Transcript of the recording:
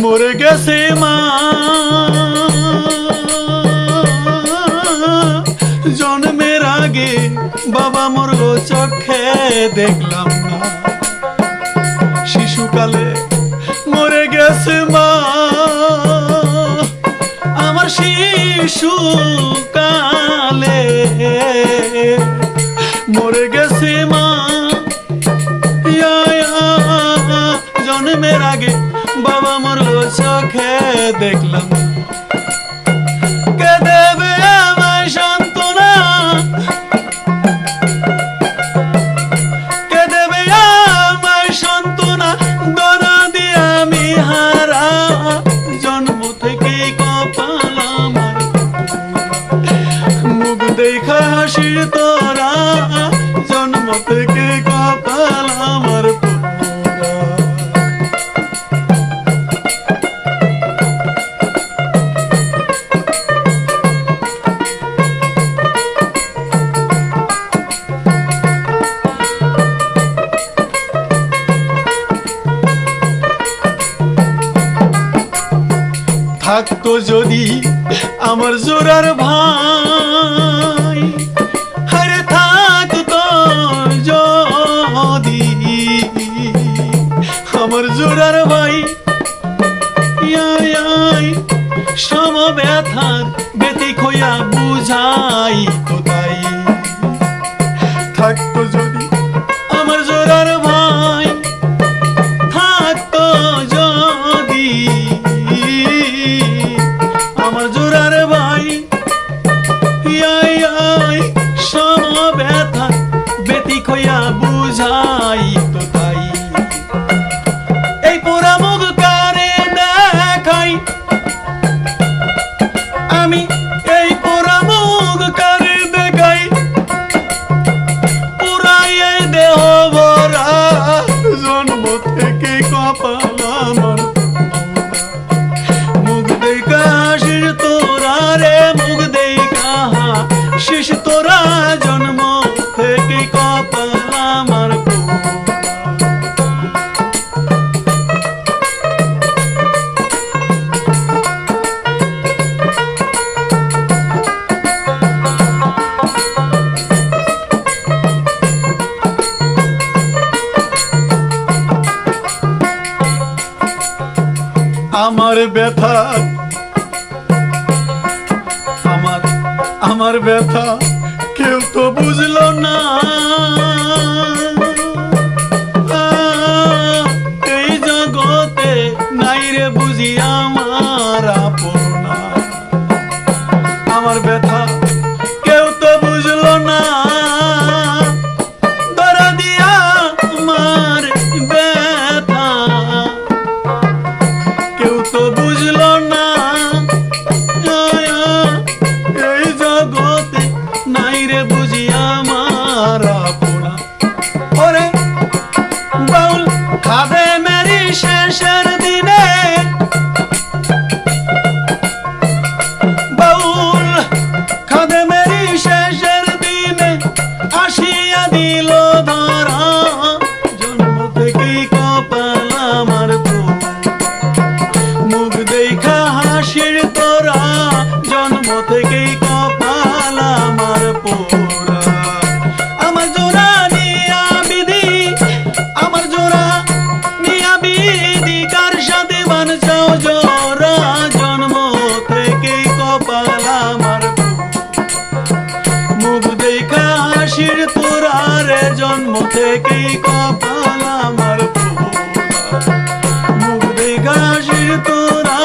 মরে গেছে মা জন্মের আগে বাবা মরলো চোখে দেখলাম না শিশুকালে মরে গেছে মা আমার শিশুকালে মরে গেছে মা জন্মের আগে বাবা মরলো চোখে দেখলাম কে দেবে আমায় সান্ত্বনা কে দেবে আমায় সান্ত্বনা দনা দিয়ে আমি হারা জন্ম থেকে কপাল আমার মুখ দেখা হাসির তোরা জন্ম থেকে কপাল আমার থাকতো যদি আমার জোড়ার ভাই আরে থাকতো যদি আমার জোড়ার ভাই সম ব্যথার ব্যতিক হইয়া বুঝাই তো তাই থাকতো যদি আমার জোড়ার ভাই থাকতো যদি আমার জোড়ার ভাই সম ব্যথা ব্যতিক হইয়া বুঝাই তো তাই এই পোড়া মুখ কারে দেখাই আমি এই পোড়া মুখ কারে দেখাই পুরাই এই দেহ ভরা জন্ম থেকে কপাল আমার মুখ দেখা হাসির তোরা রে মুখ দেখা শিশ তোরা জন্ম থেকে কপাল আমার আমার ব্যথা আমার ব্যথা কেউ তো বুঝলো না এই জগতে নাই রে বুঝি আমার আপনা আমার ব্যথা কেউ তো বুঝলো না ধরা দিয়া আমার ব্যথা কেউ তো বুঝলো না এই জগতে নাই রে বুঝি আমার আপনা ওরে বাউল খাদে মেরি শেষের দিনে বাউল খাদে মেরি শেষের দিনে আসিয়া দিল ধরা জন্ম থেকে কপাল আমার মুখ দেখা হাসির তোরা জন্ম থেকে কপাল আমার পোড়া আমার জোড়া নিয়া বিধি আমার জোড়া নিয়া বিধি কার সাথে বানচাও জোড়া জন্ম থেকে কপাল আমার মুখ দেখা হাসির তোরা রে জন্ম থেকে কপাল আমার পোড়া মুখ দেখা হাসির তোরা